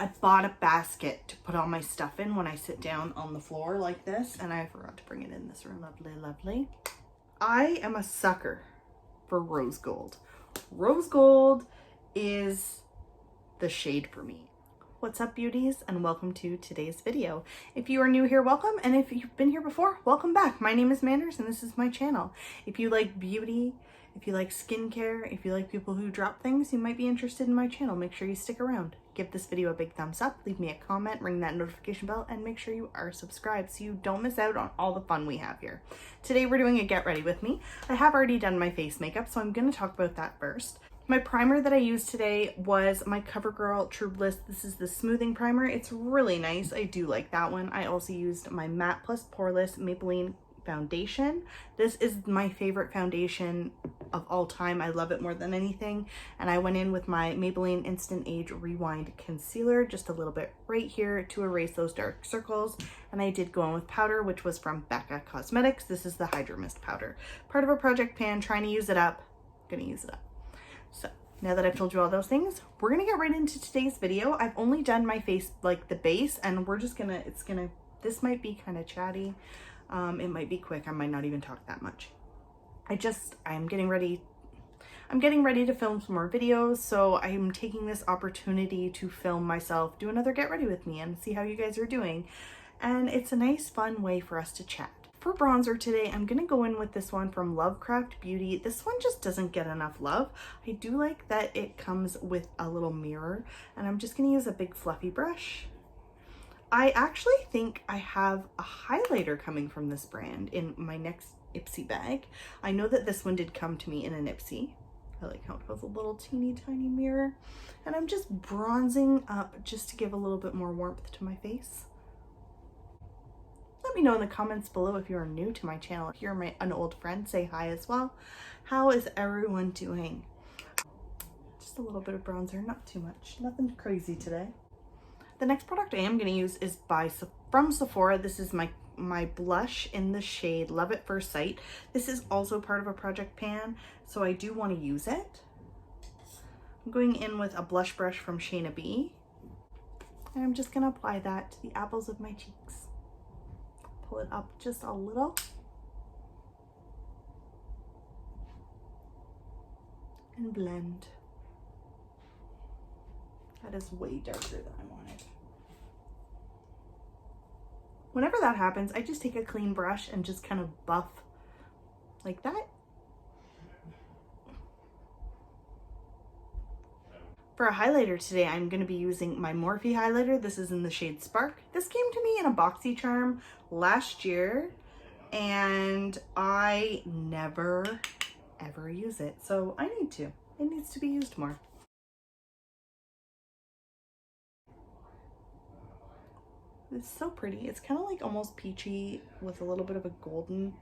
I bought a basket to put all my stuff in when I sit down on the floor like this, and I forgot to bring it in this room. Lovely, lovely. I am a sucker for rose gold. Rose gold is the shade for me. What's up, beauties, and welcome to today's video. If you are new here, welcome, and if you've been here before, welcome back. My name is Manders, and this is my channel. If you like beauty, if you like skincare, if you like people who drop things, you might be interested in my channel. Make sure you stick around. Give this video a big thumbs up, leave me a comment, ring that notification bell, and make sure you are subscribed so you don't miss out on all the fun we have here. Today we're doing a get ready with me. I have already done my face makeup, so I'm going to talk about that first. My primer that I used today was my CoverGirl True Bliss. This is the smoothing primer. It's really nice. I do like that one. I also used my Matte Plus Poreless Maybelline foundation. This is my favorite foundation of all time. I love it more than anything. And I went in with my Maybelline Instant Age Rewind Concealer, just a little bit right here to erase those dark circles. And I did go in with powder, which was from Becca Cosmetics. This is the Hydro Mist powder. Part of a project pan, trying to use it up. Gonna use it up. So now that I've told you all those things, we're gonna get right into today's video. I've only done my face, like the base, and we're just gonna, this might be kind of chatty. It might be quick. I might not even talk that much. I'm getting ready to film some more videos, so I'm taking this opportunity to film myself, do another get ready with me and see how you guys are doing. And it's a nice fun way for us to chat. For bronzer today, I'm gonna go in with this one from Lovecraft Beauty. This one just doesn't get enough love. I do like that it comes with a little mirror, and I'm just gonna use a big fluffy brush. I actually think I have a highlighter coming from this brand in my next Ipsy bag. I know that this one did come to me in an Ipsy. I like how it has a little teeny tiny mirror. And I'm just bronzing up just to give a little bit more warmth to my face. Let me know in the comments below if you are new to my channel. If you're an old friend, say hi as well. How is everyone doing? Just a little bit of bronzer, not too much. Nothing crazy today. The next product I am going to use is from Sephora. This is my blush in the shade Love at First Sight. This is also part of a project pan, so I do want to use it. I'm going in with a blush brush from Shayna B. And I'm just going to apply that to the apples of my cheeks. Pull it up just a little. And blend. That is way darker than I wanted. Whenever that happens, I just take a clean brush and just kind of buff like that. For a highlighter today, I'm going to be using my Morphe highlighter. This is in the shade Spark. This came to me in a BoxyCharm last year, and I never, ever use it. So I need to. It needs to be used more. It's so pretty. It's kind of like almost peachy with a little bit of a golden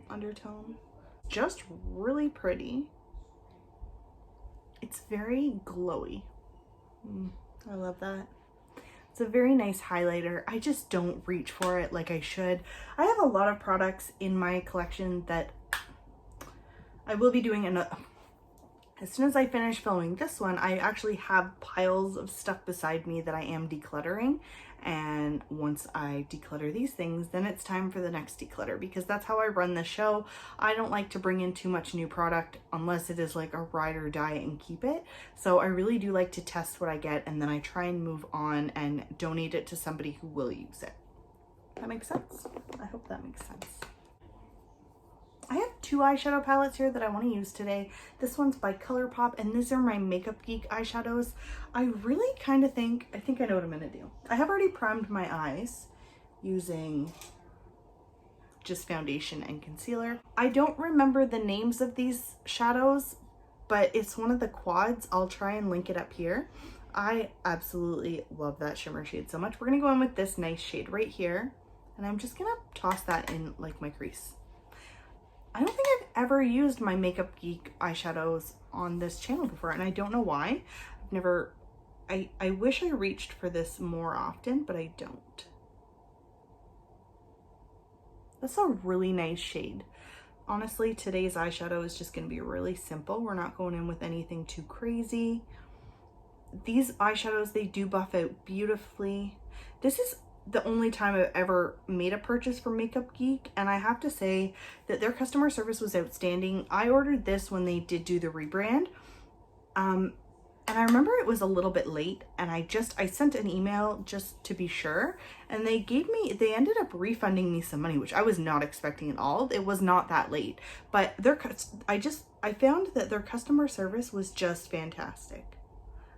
undertone. Just really pretty. It's very glowy. I love that. It's a very nice highlighter. I just don't reach for it like I should. I have a lot of products in my collection that I will be doing another. As soon as I finish filming this one, I actually have piles of stuff beside me that I am decluttering. And once I declutter these things, then it's time for the next declutter, because that's how I run the show. I don't like to bring in too much new product unless it is like a ride or die and keep it. So I really do like to test what I get, and then I try and move on and donate it to somebody who will use it. That makes sense? I hope that makes sense. I have two eyeshadow palettes here that I want to use today. This one's by ColourPop, and these are my Makeup Geek eyeshadows. I really kind of think I know what I'm going to do. I have already primed my eyes using just foundation and concealer. I don't remember the names of these shadows, but it's one of the quads. I'll try and link it up here. I absolutely love that shimmer shade so much. We're going to go in with this nice shade right here, and I'm just going to toss that in like my crease. I don't think I've ever used my Makeup Geek eyeshadows on this channel before, and I don't know why. I wish I reached for this more often, but I don't. That's a really nice shade. Honestly, today's eyeshadow is just going to be really simple. We're not going in with anything too crazy. these eyeshadows, they do buff out beautifully. This is the only time I've ever made a purchase from Makeup Geek, and I have to say that their customer service was outstanding. I ordered this when they did do the rebrand. And I remember it was a little bit late, and I sent an email just to be sure, and they ended up refunding me some money, which I was not expecting at all. It was not that late, but I found that their customer service was just fantastic.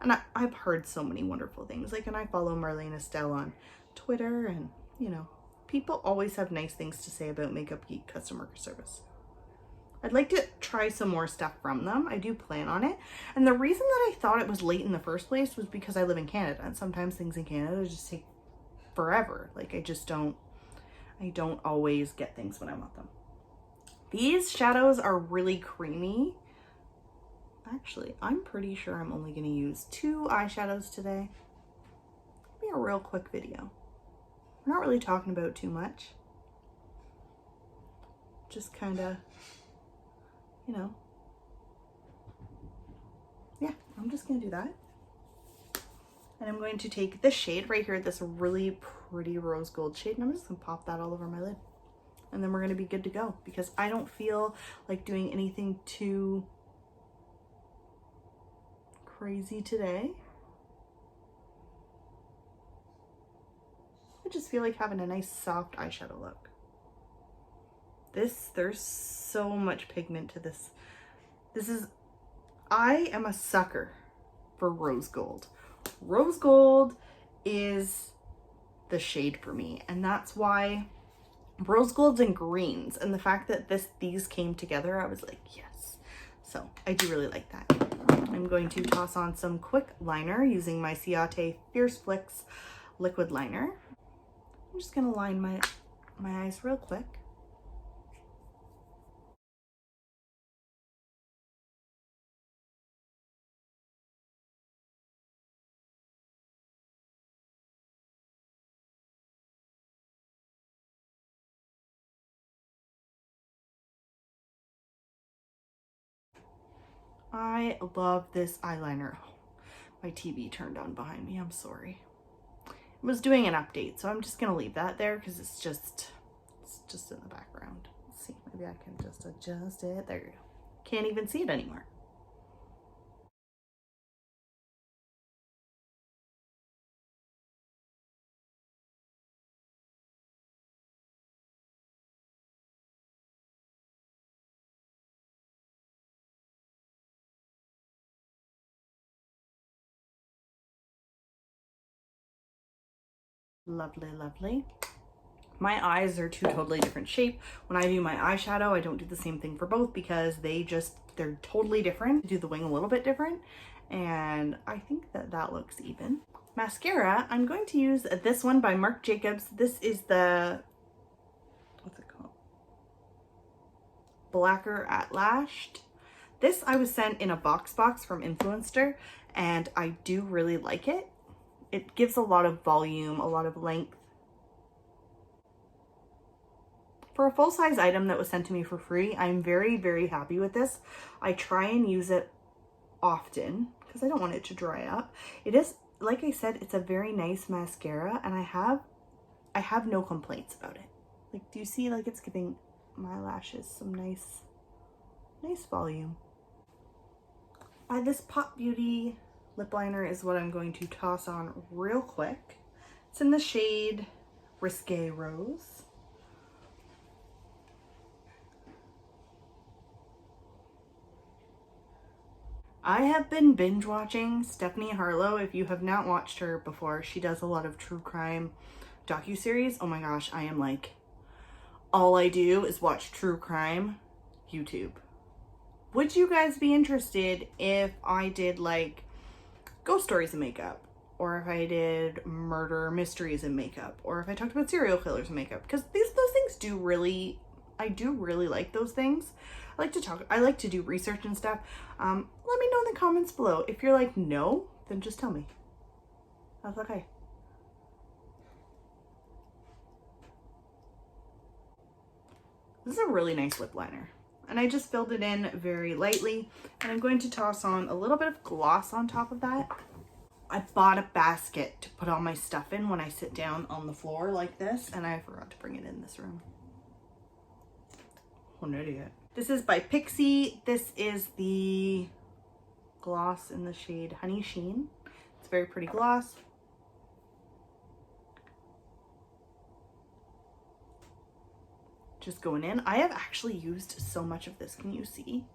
And I've heard so many wonderful things. Like, and I follow Marlene Estelle on Twitter, and you know, people always have nice things to say about Makeup Geek customer service. I'd like to try some more stuff from them. I do plan on it. And the reason that I thought it was late in the first place was because I live in Canada, and sometimes things in Canada just take forever. Like, I don't always get things when I want them. These shadows are really creamy. Actually, I'm pretty sure I'm only going to use 2 eyeshadows today. It'll be a real quick video. We're not really talking about too much. Just kind of, you know, yeah, I'm just going to do that. And I'm going to take this shade right here, this really pretty rose gold shade, and I'm just going to pop that all over my lid. And then we're going to be good to go, because I don't feel like doing anything too crazy today. I just feel like having a nice soft eyeshadow look. There's so much pigment to this. I am a sucker for rose gold. Rose gold is the shade for me, and that's why rose golds and greens, and the fact that these came together, I was like, yes. So I do really like that. I'm going to toss on some quick liner using my Ciate Fierce Flicks liquid liner. I'm just gonna line my eyes real quick. I love this eyeliner. Oh, my TV turned on behind me, I'm sorry. It was doing an update, so I'm just gonna leave that there because it's just in the background. Let's see, maybe I can just adjust it. There you go. Can't even see it anymore. Lovely, lovely. My eyes are 2 totally different shape. When I do my eyeshadow, I don't do the same thing for both because they're totally different. I do the wing a little bit different, and I think that looks even. Mascara, I'm going to use this one by Marc Jacobs. This is the, what's it called? Blacker at Lashed. This I was sent in a box from Influencer, and I do really like it. It gives a lot of volume, a lot of length. For a full-size item that was sent to me for free, I'm very, very happy with this. I try and use it often because I don't want it to dry up. It is, like I said, it's a very nice mascara, and I have no complaints about it. Like, do you see, like, it's giving my lashes some nice volume. This Pop Beauty lip liner is what I'm going to toss on real quick. It's in the shade Risque Rose. I have been binge watching Stephanie Harlow. If you have not watched her before, she does a lot of true crime docuseries. Oh my gosh, I am like, all I do is watch true crime YouTube. Would you guys be interested if I did like ghost stories and makeup, or if I did murder mysteries and makeup, or if I talked about serial killers and makeup? Because those things I do really like those things. I like to do research and stuff. Let me know in the comments below. If you're like, no, then just tell me. That's okay. This is a really nice lip liner, and I just filled it in very lightly, and I'm going to toss on a little bit of gloss on top of that. I bought a basket to put all my stuff in when I sit down on the floor like this, and I forgot to bring it in this room. What an idiot. This is by Pixi. This is the gloss in the shade Honey Sheen. It's a very pretty gloss. Just going in. I have actually used so much of this. Can you see?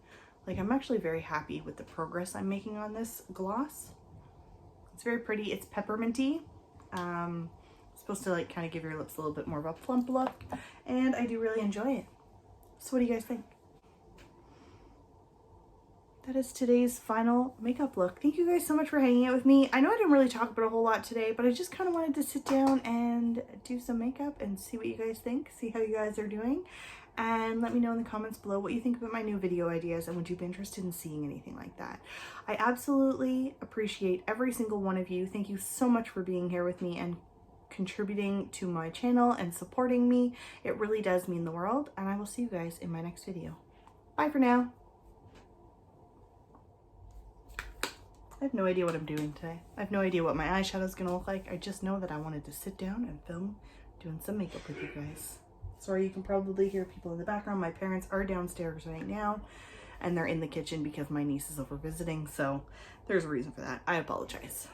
Like, I'm actually very happy with the progress I'm making on this gloss. It's very pretty. It's pepperminty. It's supposed to like kind of give your lips a little bit more of a plump look, and I do really enjoy it. So what do you guys think? That is today's final makeup look. Thank you guys so much for hanging out with me. I know I didn't really talk about a whole lot today, but I just kind of wanted to sit down and do some makeup and see what you guys think, see how you guys are doing, and let me know in the comments below what you think about my new video ideas and would you be interested in seeing anything like that. I absolutely appreciate every single one of you. Thank you so much for being here with me and contributing to my channel and supporting me. It really does mean the world, and I will see you guys in my next video. Bye for now. I have no idea what I'm doing today. I have no idea what my eyeshadow is going to look like. I just know that I wanted to sit down and film doing some makeup with you guys. Sorry, you can probably hear people in the background. My parents are downstairs right now, and they're in the kitchen because my niece is over visiting, so there's a reason for that. I apologize.